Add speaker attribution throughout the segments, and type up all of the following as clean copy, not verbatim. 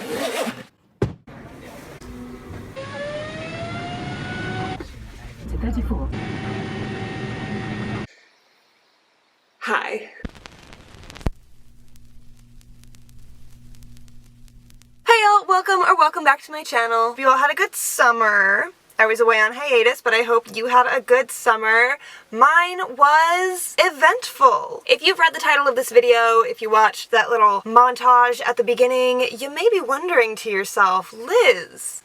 Speaker 1: 34.
Speaker 2: Hi. Hey y'all, welcome back to my channel. Hope you all had a good summer. I was away on hiatus, but I hope you had a good summer. Mine was eventful. If you've read the title of this video, if you watched that little montage at the beginning, you may be wondering to yourself, Liz,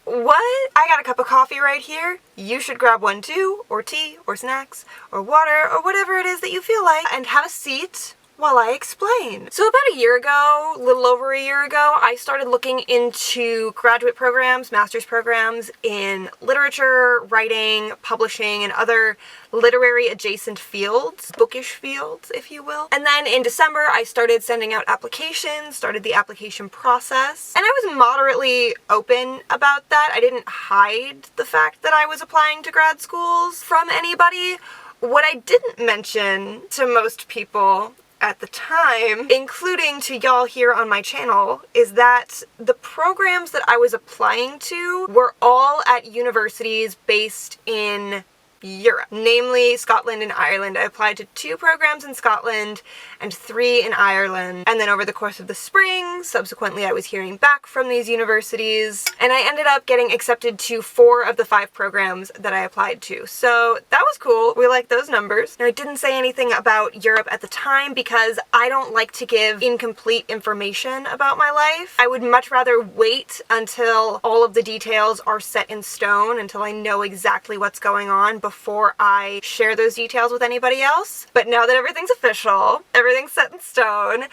Speaker 2: what? I got a cup of coffee right here. You should grab one too, or tea, or snacks, or water, or whatever it is that you feel like, and have a seat while I explain. So about a year ago, a little over a year ago, I started looking into graduate programs, master's programs in literature, writing, publishing, and other literary adjacent fields, bookish fields, if you will. And then in December, I started sending out applications, started the application process, and I was moderately open about that. I didn't hide the fact that I was applying to grad schools from anybody. What I didn't mention to most people at the time, including to y'all here on my channel, is that the programs that I was applying to were all at universities based in Europe, namely Scotland and Ireland. I applied to 2 programs in Scotland and 3 in Ireland, and then over the course of the spring, subsequently I was hearing back from these universities, and I ended up getting accepted to 4 of the 5 programs that I applied to. So that was cool. We like those numbers. Now, I didn't say anything about Europe at the time because I don't like to give incomplete information about my life. I would much rather wait until all of the details are set in stone, until I know exactly what's going on before I share those details with anybody else. But now that everything's official, everything's set in stone,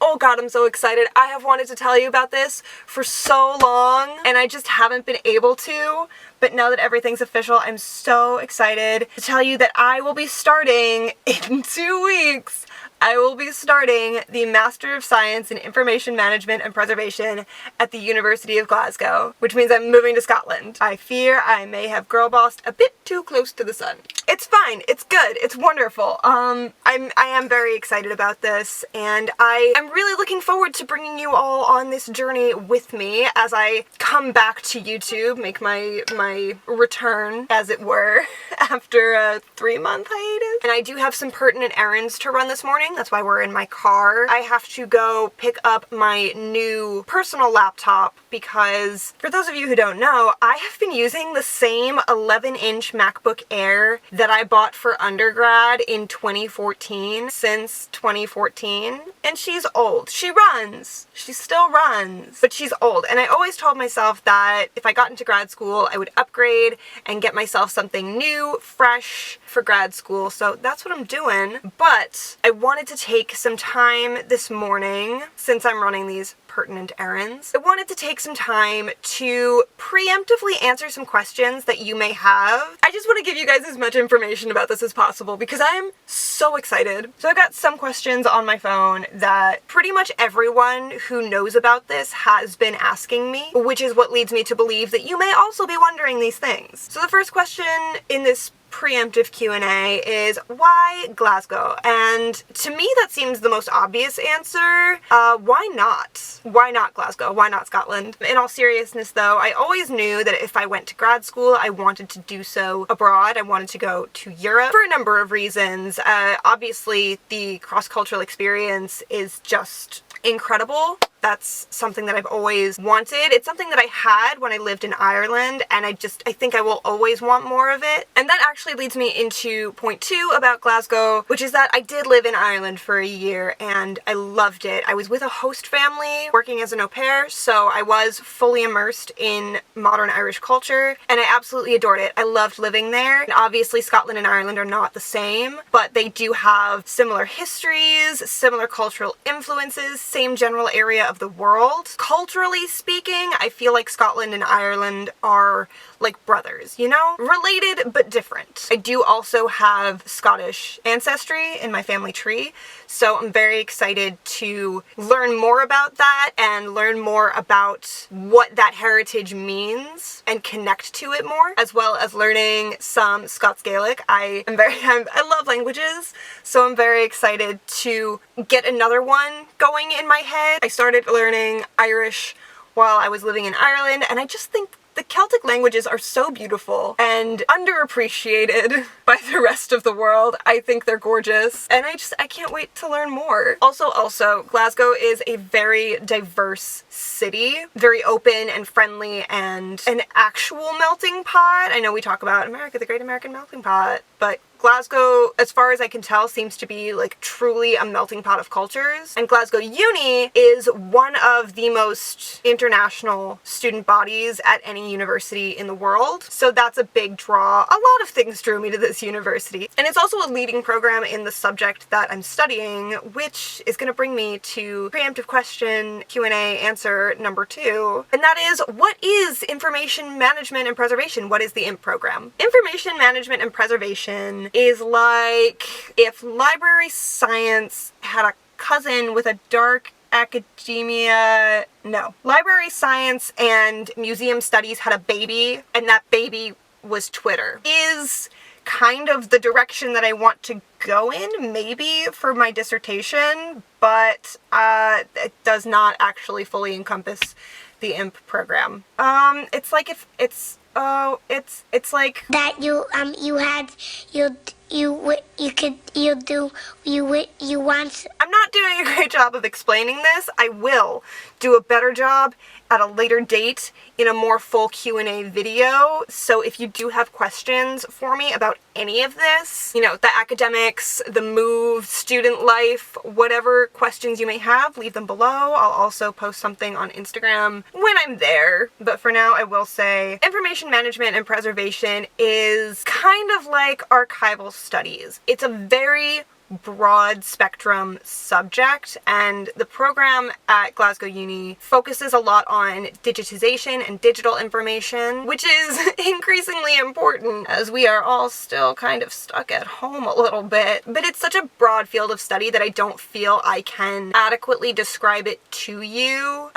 Speaker 2: oh god, I'm so excited. I have wanted to tell you about this for so long, and I just haven't been able to. But now that everything's official, I'm so excited to tell you that I will be starting in 2 weeks. I will be starting the Master of Science in Information Management and Preservation at the University of Glasgow, which means I'm moving to Scotland. I fear I may have girlbossed a bit too close to the sun. It's fine, it's good, it's wonderful. I am very excited about this, and I am really looking forward to bringing you all on this journey with me as I come back to YouTube, make my return, as it were, after a 3-month hiatus. And I do have some pertinent errands to run this morning. That's why we're in my car. I have to go pick up my new personal laptop because, for those of you who don't know, I have been using the same 11-inch MacBook Air that I bought for undergrad in 2014 since 2014. And she's old. She runs. She still runs. But she's old. And I always told myself that if I got into grad school, I would upgrade and get myself something new, fresh for grad school. So that's what I'm doing. But I wanted to take some time this morning, since I'm running these pertinent errands, I wanted to take some time to preemptively answer some questions that you may have. I just want to give you guys as much information about this as possible because I am so excited. So I've got some questions on my phone that pretty much everyone who knows about this has been asking me, which is what leads me to believe that you may also be wondering these things. So the first question in this preemptive Q&A is, why Glasgow? And to me that seems the most obvious answer. Why not? Why not Glasgow? Why not Scotland? In all seriousness though, I always knew that if I went to grad school, I wanted to do so abroad. I wanted to go to Europe for a number of reasons. Obviously the cross-cultural experience is just incredible. That's something that I've always wanted. It's something that I had when I lived in Ireland, and I think I will always want more of it. And that actually leads me into point 2 about Glasgow, which is that I did live in Ireland for a year and I loved it. I was with a host family working as an au pair, so I was fully immersed in modern Irish culture, and I absolutely adored it. I loved living there. And obviously Scotland and Ireland are not the same, but they do have similar histories, similar cultural influences, same general area of the world. Culturally speaking, I feel like Scotland and Ireland are like brothers, you know? Related, but different. I do also have Scottish ancestry in my family tree, so I'm very excited to learn more about that and learn more about what that heritage means and connect to it more, as well as learning some Scots Gaelic. I love languages, so I'm very excited to get another one going in my head. I started started learning Irish while I was living in Ireland, and I just think the Celtic languages are so beautiful and underappreciated by the rest of the world. I think they're gorgeous, and I can't wait to learn more. Also, Glasgow is a very diverse city, very open and friendly, and an actual melting pot. I know we talk about America, the Great American Melting Pot, but Glasgow, as far as I can tell, seems to be like truly a melting pot of cultures. And Glasgow Uni is one of the most international student bodies at any university in the world. So that's a big draw. A lot of things drew me to this university. And it's also a leading program in the subject that I'm studying, which is going to bring me to preemptive question Q&A answer number 2. And that is, what is information management and preservation? What is the IMP program? Information management and preservation is like if library science had a cousin with a dark academia. No. Library science and museum studies had a baby, and that baby was Twitter. Is kind of the direction that I want to go in, maybe, for my dissertation, but it does not actually fully encompass the IMP program. It's like if it's it's like
Speaker 1: that you want.
Speaker 2: I'm not doing a great job of explaining this. I will do a better job at a later date in a more full Q&A video. So if you do have questions for me about any of this, you know, the academics, the move, student life, whatever questions you may have, leave them below. I'll also post something on Instagram when I'm there. But for now, I will say information management and preservation is kind of like archival studies. It's a very broad spectrum subject, and the program at Glasgow Uni focuses a lot on digitization and digital information, which is increasingly important as we are all still kind of stuck at home a little bit. But it's such a broad field of study that I don't feel I can adequately describe it to you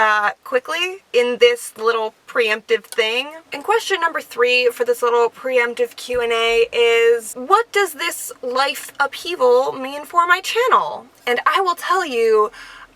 Speaker 2: quickly in this little preemptive thing. And question number 3 for this little preemptive Q&A is, what does this life upheaval mean for my channel? And I will tell you,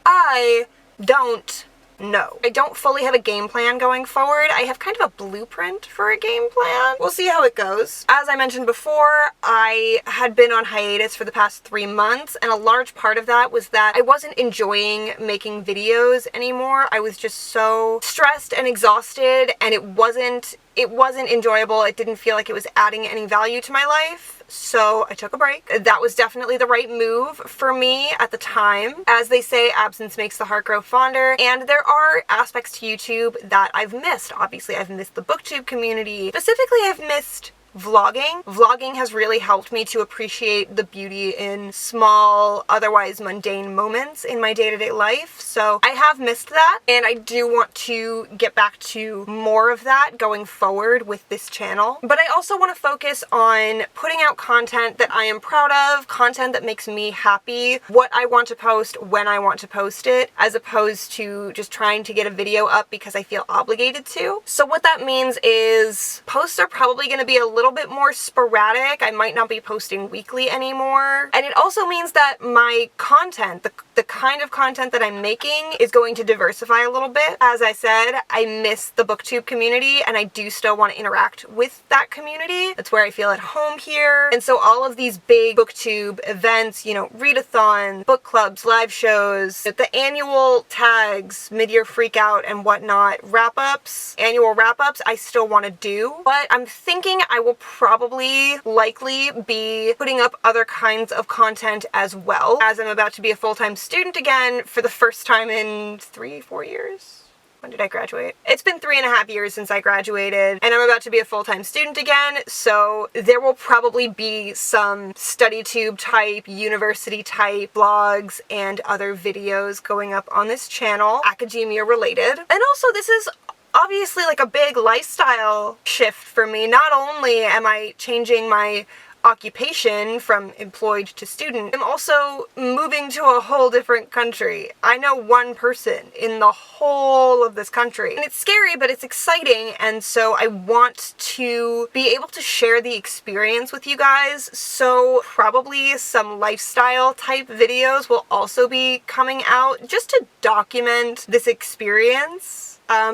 Speaker 2: I don't know. I don't fully have a game plan going forward. I have kind of a blueprint for a game plan. We'll see how it goes. As I mentioned before, I had been on hiatus for the past 3 months, and a large part of that was that I wasn't enjoying making videos anymore. I was just so stressed and exhausted, and it wasn't enjoyable. It didn't feel like it was adding any value to my life. So I took a break. That was definitely the right move for me at the time. As they say, absence makes the heart grow fonder, and there are aspects to YouTube that I've missed. Obviously, I've missed the booktube community. Specifically, I've missed vlogging. Vlogging has really helped me to appreciate the beauty in small, otherwise mundane moments in my day-to-day life. So I have missed that, and I do want to get back to more of that going forward with this channel. But I also want to focus on putting out content that I am proud of, content that makes me happy, what I want to post when I want to post it, as opposed to just trying to get a video up because I feel obligated to. So what that means is posts are probably going to be a little bit more sporadic. I might not be posting weekly anymore. And it also means that my content, the kind of content that I'm making, is going to diversify a little bit. As I said, I miss the booktube community, and I do still want to interact with that community. That's where I feel at home here. And so all of these big booktube events, you know, readathon, book clubs, live shows, the annual tags, mid-year freakout and whatnot, wrap-ups, annual wrap-ups, I still want to do. But I'm thinking I will probably likely be putting up other kinds of content as well, as I'm about to be a full-time student again for the first time in 3-4 years. When did I graduate? It's been 3.5 years since I graduated, and I'm about to be a full-time student again, so there will probably be some study tube type, university type vlogs and other videos going up on this channel, academia related. And also, this is obviously like a big lifestyle shift for me. Not only am I changing my occupation from employed to student, I'm also moving to a whole different country. I know one person in the whole of this country. And it's scary, but it's exciting, and so I want to be able to share the experience with you guys. So probably some lifestyle type videos will also be coming out just to document this experience.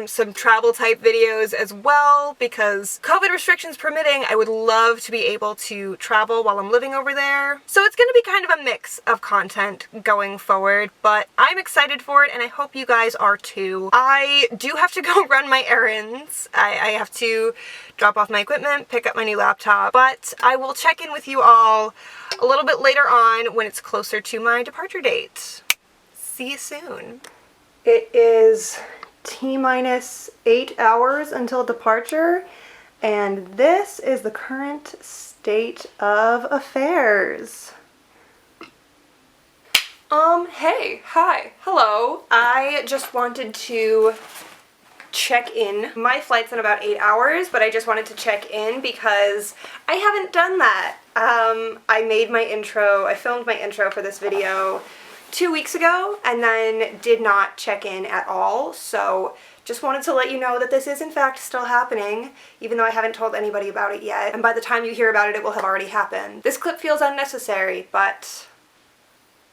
Speaker 2: Some travel type videos as well, because COVID restrictions permitting, I would love to be able to travel while I'm living over there. So it's going to be kind of a mix of content going forward, but I'm excited for it and I hope you guys are too. I do have to go run my errands. I have to drop off my equipment, pick up my new laptop, but I will check in with you all a little bit later on when it's closer to my departure date. See you soon. It is T-minus 8 hours until departure, and this is the current state of affairs. Hey, hi, hello. I just wanted to check in. My flight's in about 8 hours, but I just wanted to check in because I haven't done that. I made my intro, I filmed my intro for this video 2 weeks ago and then did not check in at all, so just wanted to let you know that this is in fact still happening, even though I haven't told anybody about it yet, and by the time you hear about it, it will have already happened. This clip feels unnecessary, but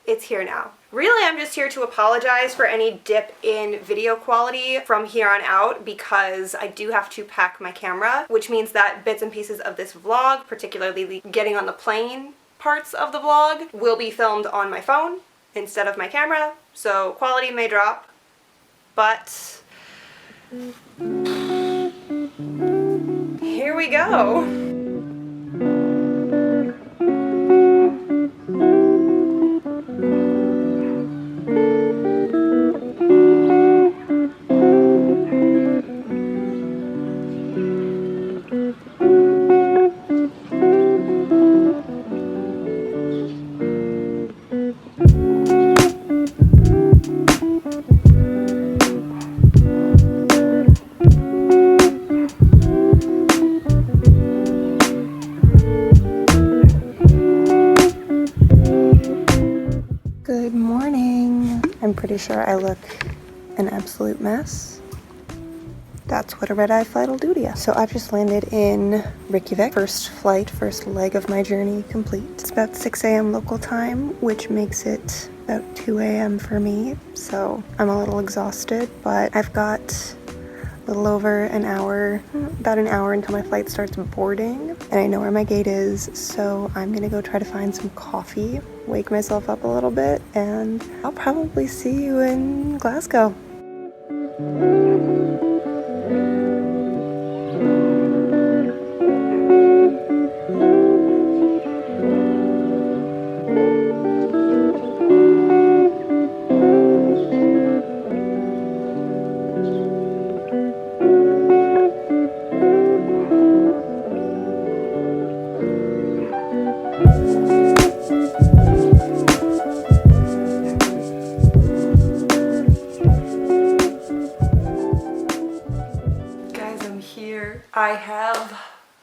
Speaker 2: it's here now. Really, I'm just here to apologize for any dip in video quality from here on out, because I do have to pack my camera, which means that bits and pieces of this vlog, particularly the getting on the plane parts of the vlog, will be filmed on my phone instead of my camera, so quality may drop, but here we go. Good morning. I'm pretty sure I look an absolute mess. That's what a red-eye flight will do to you. So I've just landed in Reykjavik. First flight, first leg of my journey complete. It's about 6 a.m. local time, which makes it about 2 a.m. for me. So I'm a little exhausted, but I've got a little over an hour, about an hour until my flight starts boarding. And I know where my gate is, so I'm gonna go try to find some coffee, wake myself up a little bit, and I'll probably see you in Glasgow. I have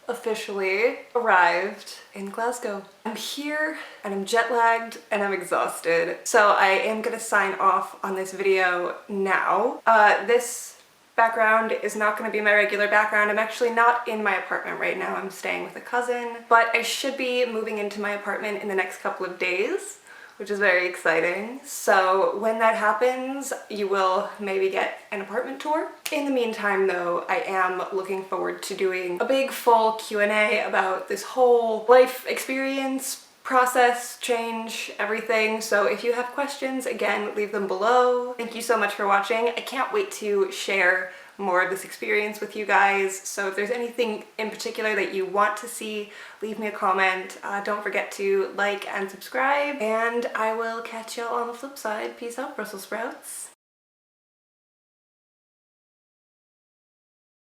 Speaker 2: officially arrived in Glasgow. I'm here and I'm jet lagged and I'm exhausted. So I am gonna sign off on this video now. This background is not gonna be my regular background. I'm actually not in my apartment right now. I'm staying with a cousin, but I should be moving into my apartment in the next couple of days, which is very exciting. So when that happens, you will maybe get an apartment tour. In the meantime though, I am looking forward to doing a big full Q&A about this whole life experience, process, change, everything. So if you have questions, again, leave them below. Thank you so much for watching. I can't wait to share more of this experience with you guys. So if there's anything in particular that you want to see, leave me a comment. Don't forget to like and subscribe, and I will catch y'all on the flip side. Peace out, Brussels sprouts.